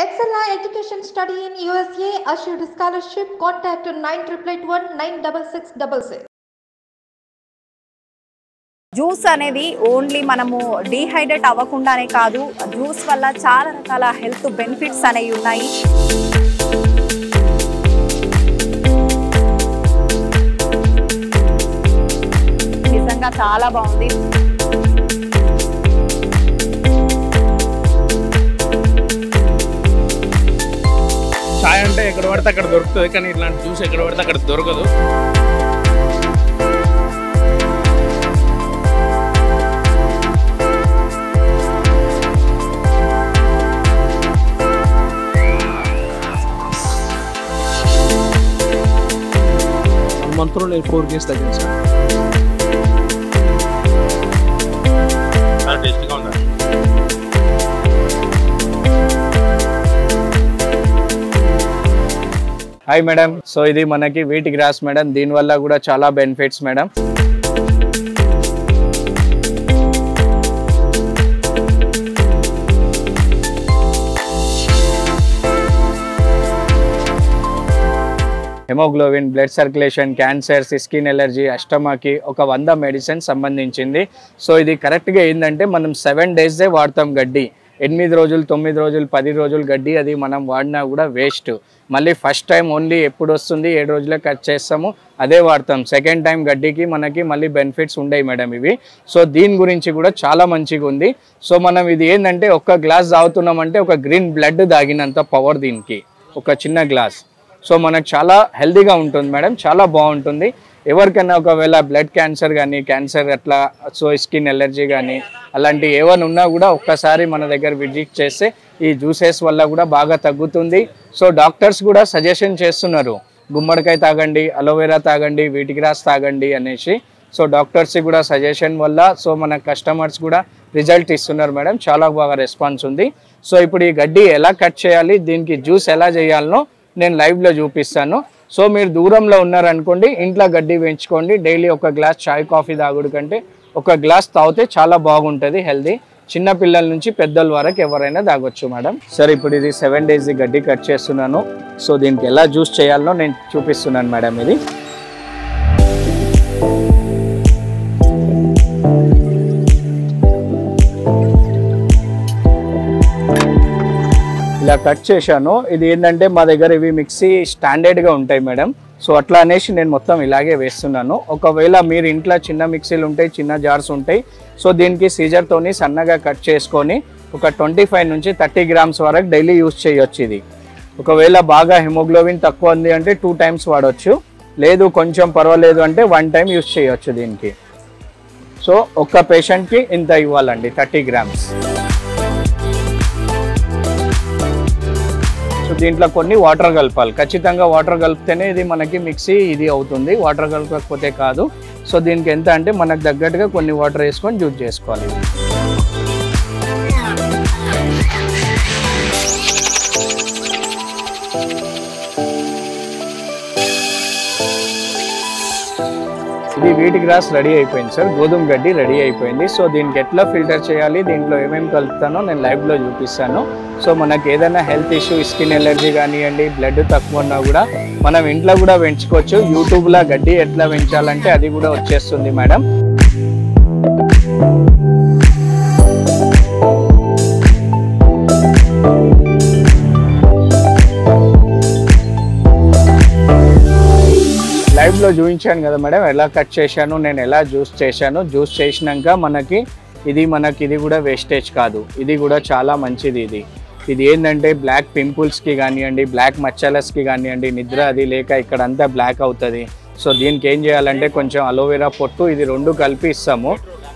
Excella Education Study in USA assured scholarship. Contact 9881 juice అనేది only మనము dehydrate అవ్వకుండానే కాదు, జ్యూస్ వల్ల చాలా రకాల హెల్త్ బెనిఫిట్స్ అనేవి ఉన్నాయి. నిజంగా చాలా బాగుంది. చాయ్ అంటే ఎక్కడ పడితే అక్కడ దొరుకుతుంది, కానీ ఇట్లాంటి జ్యూస్ ఎక్కడ పడితే అక్కడ దొరకదు. మంత్లో నేను 4 kgs తగ్గాను సార్. చాలా టేస్టీగా ఉంది. హాయ్ మేడం, సో ఇది మనకి వీట్ గ్రాస్ మేడం, దీనివల్ల కూడా చాలా benefits madam. Haemoglobin, blood circulation, cancers, skin allergy, అష్టమాకి ఒక 100 మెడిసిన్ సంబంధించింది. సో ఇది కరెక్ట్గా ఏంటంటే మనం 7 days వాడతాం గడ్డి. 8 రోజులు, 9 రోజులు, 10 రోజులు గడ్డి అది మనం వాడినా కూడా వేస్ట్. మళ్ళీ ఫస్ట్ టైం ఓన్లీ ఎప్పుడు వస్తుంది 7 రోజులే కట్ చేస్తాము, అదే వాడతాం. సెకండ్ టైం గడ్డికి మనకి మళ్ళీ బెనిఫిట్స్ ఉండవు మేడం ఇవి. సో దీని గురించి కూడా చాలా మంచిగా ఉంది. సో మనం ఇది ఏంటంటే ఒక్క గ్లాస్ తాగుతున్నామంటే ఒక గ్రీన్ బ్లడ్ తాగినంత పవర్ దీనికి, ఒక చిన్న గ్లాస్. సో మనకు చాలా హెల్తీగా ఉంటుంది మేడం, చాలా బాగుంటుంది. ఎవరికైనా ఒకవేళ బ్లడ్ క్యాన్సర్ కానీ, క్యాన్సర్ అట్లా, సో స్కిన్ ఎలర్జీ కానీ అలాంటి ఏమైనా ఉన్నా కూడా ఒక్కసారి మన దగ్గర విజిట్ చేస్తే ఈ జ్యూసెస్ వల్ల కూడా బాగా తగ్గుతుంది. సో డాక్టర్స్ కూడా సజెషన్ చేస్తున్నారు, గుమ్మడికాయ తాగండి, అలోవెరా తాగండి, వీట్ గ్రాస్ తాగండి అనేసి. సో డాక్టర్స్ కూడా సజెషన్ వల్ల సో మన కస్టమర్స్ కూడా రిజల్ట్ ఇస్తున్నారు మేడం, చాలా బాగా రెస్పాన్స్ ఉంది. సో ఇప్పుడు ఈ గడ్డి ఎలా కట్ చేయాలి, దీనికి జ్యూస్ ఎలా చేయాలనో నేను లైవ్లో చూపిస్తాను. సో మీరు దూరంలో ఉన్నారనుకోండి, ఇంట్లో గడ్డి పెంచుకోండి. డైలీ ఒక గ్లాస్ చాయ్ కాఫీ తాగుడు కంటే ఒక గ్లాస్ తాగితే చాలా బాగుంటుంది, హెల్దీ. చిన్న పిల్లల నుంచి పెద్దల వరకు ఎవరైనా తాగొచ్చు మేడం. సరే ఇప్పుడు ఇది 7 days గడ్డి కట్ చేస్తున్నాను. సో దీనికి ఎలా జ్యూస్ చేయాలనో నేను చూపిస్తున్నాను మేడం. ఇది ఇలా కట్ చేశాను. ఇది ఏంటంటే మా దగ్గర ఇవి మిక్సీ స్టాండర్డ్గా ఉంటాయి మేడం. సో అట్లా అనేసి నేను మొత్తం ఇలాగే వేస్తున్నాను. ఒకవేళ మీరు ఇంట్లో చిన్న మిక్సీలు ఉంటాయి, చిన్న జార్స్ ఉంటాయి, సో దీనికి సీజర్తోని సన్నగా కట్ చేసుకొని ఒక 25 నుంచి 30 grams వరకు డైలీ యూజ్ చేయొచ్చు. ఇది ఒకవేళ బాగా హిమోగ్లోబిన్ తక్కువ ఉంది అంటే 2 times వాడవచ్చు, లేదు కొంచెం పర్వాలేదు అంటే 1 time యూజ్ చేయొచ్చు దీనికి. సో ఒక్క పేషెంట్కి ఇంత ఇవ్వాలండి, 30 grams. సో దీంట్లో కొన్ని వాటర్ కలపాలి, ఖచ్చితంగా వాటర్ కలిపితేనే ఇది మనకి మిక్సీ ఇది అవుతుంది, వాటర్ కలపకపోతే కాదు. సో దీనికి ఎంత అంటే మనకు తగ్గట్టుగా కొన్ని వాటర్ వేసుకొని జ్యూస్ చేసుకోవాలి. ఇది వీట్ గ్రాస్ రెడీ అయిపోయింది సార్, గోధుమ గడ్డి రెడీ అయిపోయింది. సో దీనికి ఎట్లా ఫిల్టర్ చేయాలి, దీంట్లో ఏమేమి కలుపుతానో నేను లైవ్లో చూపిస్తాను. సో మనకి ఏదైనా హెల్త్ ఇష్యూ, స్కిన్ ఎలర్జీ కానివ్వండి, బ్లడ్ తక్కువ ఉన్నా కూడా మనం ఇంట్లో కూడా పెంచుకోవచ్చు. యూట్యూబ్లో గడ్డి ఎట్లా పెంచాలంటే అది కూడా వచ్చేస్తుంది మేడం. లైవ్లో చూపించాను కదా మేడం, ఎలా కట్ చేశాను, నేను ఎలా జ్యూస్ చేశాను. జ్యూస్ చేసినాక మనకి ఇది కూడా వేస్టేజ్ కాదు, ఇది కూడా చాలా మంచిది. ఇది ఏంటంటే బ్లాక్ పింపుల్స్కి కానివ్వండి, బ్లాక్ మచ్చలస్కి కానివ్వండి, నిద్ర అది లేక ఇక్కడ అంతా బ్లాక్ అవుతుంది. సో దీనికి ఏం చేయాలంటే కొంచెం అలోవెరా పొట్టు ఇది 2 కలిపి ఇస్తాము.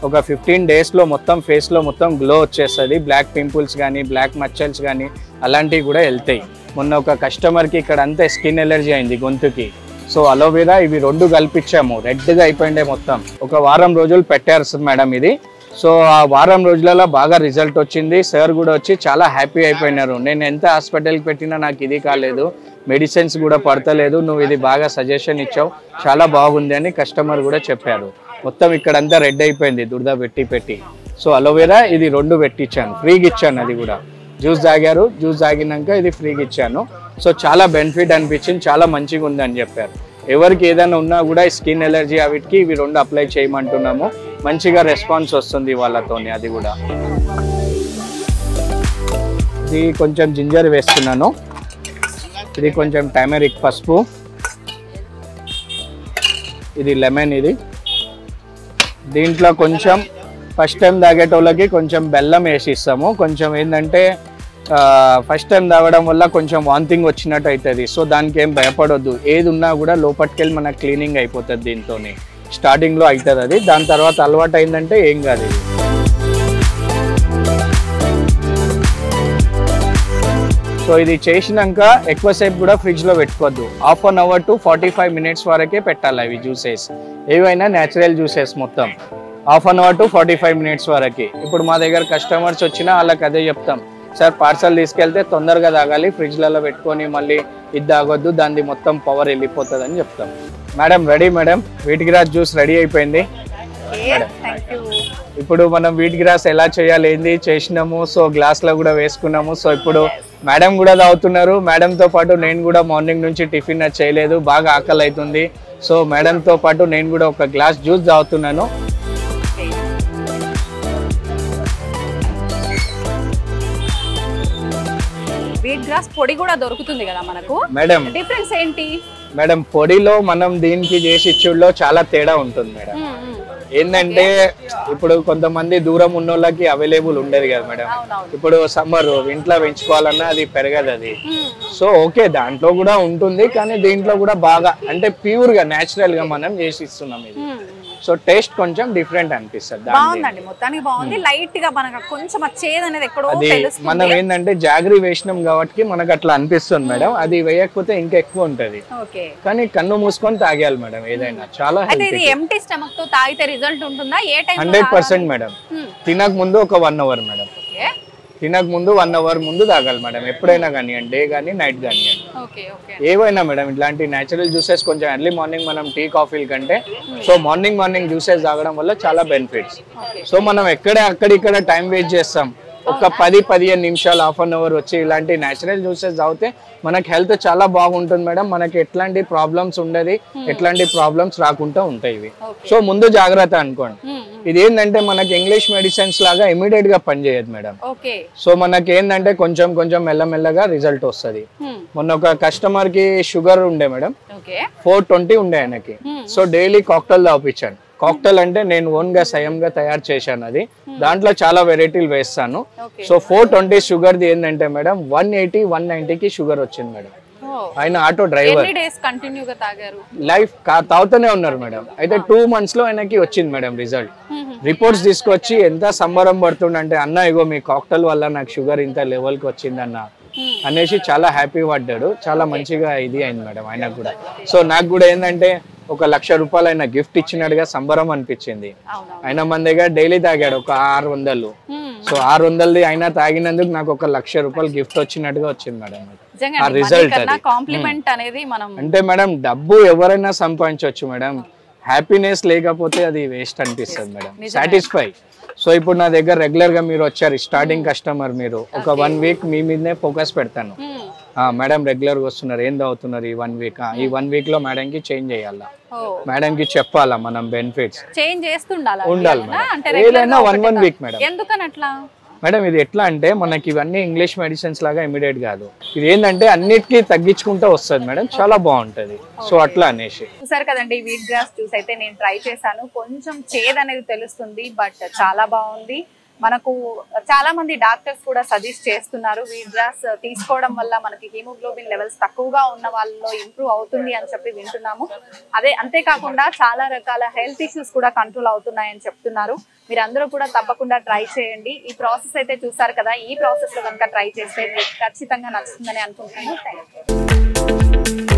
ఒక 15 daysలో మొత్తం ఫేస్లో మొత్తం గ్లో వచ్చేస్తుంది. బ్లాక్ పింపుల్స్ కానీ, బ్లాక్ మచ్చల్స్ కానీ అలాంటివి కూడా వెళ్తాయి. మొన్న ఒక కస్టమర్కి ఇక్కడ అంతా స్కిన్ ఎలర్జీ అయింది గొంతుకి. సో అలోవెరా ఇవి 2 కలిపించాము, రెడ్గా అయిపోయిండే మొత్తం. ఒక వారం రోజులు పెట్టారు మేడం ఇది. సో ఆ వారం రోజులలో బాగా రిజల్ట్ వచ్చింది. సార్ కూడా వచ్చి చాలా హ్యాపీ అయిపోయినారు. నేను ఎంత హాస్పిటల్కి పెట్టినా నాకు ఇది కాలేదు, మెడిసిన్స్ కూడా పడతలేదు, నువ్వు ఇది బాగా సజెషన్ ఇచ్చావు, చాలా బాగుంది అని కస్టమర్ కూడా చెప్పారు. మొత్తం ఇక్కడంతా రెడ్ అయిపోయింది దురద పెట్టి. సో అలోవెరా ఇది 2 పెట్టించాను, ఫ్రీగా ఇచ్చాను అది కూడా. జ్యూస్ తాగారు, జ్యూస్ తాగినాక ఇది ఫ్రీగా ఇచ్చాను. సో చాలా బెనిఫిట్ అనిపించింది, చాలా మంచిగా ఉంది అని చెప్పారు. ఎవరికి ఏదైనా ఉన్నా కూడా స్కిన్ ఎలర్జీ అవిటికి ఇవి 2 అప్లై చేయమంటున్నాము. మంచిగా రెస్పాన్స్ వస్తుంది వాళ్ళతోని. అది కూడా ఇది కొంచెం జింజర్ వేస్తున్నాను, ఇది కొంచెం టర్మరిక్ పసుపు, ఇది లెమన్, ఇది దీంట్లో కొంచెం ఫస్ట్ టైం తాగేటోళ్ళకి కొంచెం బెల్లం వేసి ఇస్తాము. కొంచెం ఏంటంటే ఫస్ట్ టైం తాగడం వల్ల కొంచెం వాంతింగ్ వచ్చినట్టు అవుతుంది. సో దానికి ఏం భయపడొద్దు, ఏది ఉన్నా కూడా లోపలికెళ్ళి మనకు క్లీనింగ్ అయిపోతుంది. దీంతో స్టార్టింగ్లో అవుతుంది అది, దాని తర్వాత అలవాటు అయిందంటే ఏం కాదు. ఇది సో ఇది చేసినాక ఎక్కువసేపు కూడా ఫ్రిడ్జ్లో పెట్టుకోవద్దు. Half an hour to 45 minutes వరకే పెట్టాలి అవి జ్యూసెస్, ఏవైనా న్యాచురల్ జ్యూసెస్ మొత్తం half an hour to 45 minutes వరకు. ఇప్పుడు మా దగ్గర కస్టమర్స్ వచ్చినా వాళ్ళకి అదే చెప్తాం, సార్ పార్సల్ తీసుకెళ్తే తొందరగా తాగాలి, ఫ్రిడ్జ్లలో పెట్టుకొని మళ్ళీ ఇది తాగొద్దు, దాన్ని మొత్తం పవర్ వెళ్ళిపోతుంది అని చెప్తాం. Madam ready, madam wheat grass juice ready అయిపోయింది. ఇప్పుడు మనం వీట్ గ్రాస్ ఎలా చేయాలి ఏంది చేసినాము. సో గ్లాస్లో కూడా వేసుకున్నాము. సో ఇప్పుడు మేడం కూడా తాగుతున్నారు. మేడంతో పాటు నేను కూడా మార్నింగ్ నుంచి టిఫిన్ చేయలేదు, బాగా ఆకలి అవుతుంది. సో మేడంతో పాటు నేను కూడా ఒక గ్లాస్ జ్యూస్ తాగుతున్నాను. వీట్ గ్రాస్ పొడి కూడా దొరుకుతుంది కదా మనకు, మేడం డిఫరెన్స్ ఏంటి? మేడం పొడిలో మనం దీనికి చేసి ఇచ్చుడులో చాలా తేడా ఉంటుంది మేడం. ఏంటంటే ఇప్పుడు కొంతమంది దూరం ఉన్న వాళ్ళకి అవైలబుల్ ఉండదు కదా మేడం. ఇప్పుడు సమ్మర్ ఇంట్లో పెంచుకోవాలన్నా అది పెరగదు అది. సో ఓకే దాంట్లో కూడా ఉంటుంది, కానీ దీంట్లో కూడా బాగా అంటే ప్యూర్ గా న్యాచురల్ గా మనం చేసి ఇస్తున్నాం ఇది. సో టేస్ట్ కొంచెం డిఫరెంట్ అనిపిస్తుంది. బాగుందండి, మొత్తానికి బాగుంది. లైట్ గా మనకు కొంచెం చేదు అనేది ఎక్కడో తెలుస్తుంది. మనం ఏంటంటే జాగరీ వేసినాం కాబట్టి మనకు అట్లా అనిపిస్తుంది మేడం. అది వేయకపోతే ఇంకా ఎక్కువ ఉంటది, కానీ కన్ను మూసుకొని తాగేయాలి మేడం ఏదైనా. చాలా ఇది ఎంప్టీ స్టమక్ తో తాగితే రిజల్ట్ ఉంటుందా? ఏ టైం? 100% మేడం. తినక ముందు ఒక 1 అవర్ మేడం, తినక ముందు 1 అవర్ ముందు తాగాలి మేడం. ఎప్పుడైనా కానివ్వండి, డే కానీ నైట్ కానివ్వండి, ఏవైనా మేడం. ఇట్లాంటి న్యాచురల్ జ్యూసెస్ కొంచెం ఎర్లీ మార్నింగ్ మనం టీ కాఫీల కంటే సో మార్నింగ్ జ్యూసెస్ తాగడం వల్ల చాలా బెనిఫిట్స్. సో మనం అక్కడిక్కడ టైం వేస్ట్ చేస్తాం. ఒక 10-15 నిమిషాలు హాఫ్ అన్ అవర్ వచ్చి ఇలాంటి న్యాచురల్ జ్యూసెస్ తాగితే మనకి హెల్త్ చాలా బాగుంటుంది మేడం. మనకి ఎట్లాంటి ప్రాబ్లమ్స్ ఉండదు, ఎట్లాంటి ప్రాబ్లమ్స్ రాకుండా ఉంటాయి ఇవి. సో ముందు జాగ్రత్త అనుకోండి. ఇది ఏంటంటే మనకి ఇంగ్లీష్ మెడిసిన్స్ లాగా ఇమీడియట్ గా పనిచేయదు మేడం. సో మనకి ఏంటంటే కొంచెం మెల్లమెల్లగా రిజల్ట్ వస్తుంది. మొన్న ఒక కస్టమర్ కి షుగర్ ఉండే మేడం, 420 ఉండే ఆయనకి. సో డైలీ కాక్టైల్ తాపించాను. కాక్టైల్ అంటే నేను ఓన్ గా స్వయంగా తయారు చేశాను అది. దాంట్లో చాలా వెరైటీలు వేస్తాను. సో 420 షుగర్ది ఏంటంటే మేడం 180-190కి షుగర్ వచ్చింది మేడం. ఆయన ఆటో డ్రైవర్, లైఫ్ తాగుతూనే ఉన్నారు మేడం. అయితే 2 months లో ఆయనకి వచ్చింది మేడం రిజల్ట్. రిపోర్ట్స్ తీసుకొచ్చి ఎంత సంబరం పడుతుండంటే, అన్న ఇగో మీ కాక్టైల్ వల్ల నాకు షుగర్ ఇంత లెవెల్కి వచ్చింది అన్న అనేసి చాలా హ్యాపీ పడ్డాడు. చాలా మంచిగా ఇది అయింది మేడం ఆయనకు కూడా. సో నాకు కూడా ఏంటంటే ఒక 1,00,000 రూపాయలు ఆయన గిఫ్ట్ ఇచ్చినట్టుగా సంబరం అనిపించింది. ఆయన మన దగ్గర డైలీ తాగాడు ఒక 600. సో 600ది ఆయన తాగినందుకు నాకు ఒక 1,00,000 రూపాయలు గిఫ్ట్ వచ్చినట్టుగా వచ్చింది మేడం. ఆ రిజల్ట్ అంటే మేడం డబ్బు ఎవరైనా సంపాదించవచ్చు మేడం, హ్యాపీనెస్ లేకపోతే అది వేస్ట్ అనిపిస్తుంది మేడం. సాటిస్ఫై. సో ఇప్పుడు నా దగ్గర రెగ్యులర్ గా మీరు వచ్చారు, స్టార్టింగ్ కస్టమర్ మీరు, ఒక 1 వీక్ మీ మీదనే ఫోకస్ పెడతాను. మేడం రెగ్యులర్ గా వస్తున్నారు, ఏం అవుతున్నారు ఈ 1 వీక్, ఈ 1 వీక్ లో మేడం కి చేంజ్ చేయాలా, మేడం కి చెప్పాలా మనం బెనిఫిట్స్ చేంజ్ చేస్తుండాలి మేడం. ఏదైనా 1 వీక్ మేడం. ఎందుకని అట్లా మేడం? ఇది ఎట్లా అంటే మనకి ఇవన్నీ ఇంగ్లీష్ మెడిసిన్స్ లాగా ఇమీడియట్ కాదు. ఇది ఏంటంటే అన్నిటికీ తగ్గించుకుంటూ వస్తుంది మేడం, చాలా బాగుంటది. సో అట్లా అనేసి చూసారు కదండి, వీట్ గ్రాస్ జ్యూస్ అయితే నేను ట్రై చేశాను. కొంచెం చేదు అనేది తెలుస్తుంది, బట్ చాలా బాగుంది. మనకు చాలా మంది డాక్టర్స్ కూడా సజెస్ట్ చేస్తున్నారు వీట్ గ్రాస్ తీసుకోవడం వల్ల మనకి హీమోగ్లోబిన్ లెవెల్స్ తక్కువగా ఉన్న వాళ్ళలో ఇంప్రూవ్ అవుతుంది అని చెప్పి వింటున్నాము. అంతేకాకుండా చాలా రకాల హెల్త్ ఇష్యూస్ కూడా కంట్రోల్ అవుతున్నాయని చెప్తున్నారు. మీరందరూ కూడా తప్పకుండా ట్రై చేయండి. ఈ ప్రాసెస్ అయితే చూసారు కదా, ఈ ప్రాసెస్ లో కనుక ట్రై చేస్తే మీకు ఖచ్చితంగా నచ్చుతుందని అనుకుంటున్నాను. Thank you.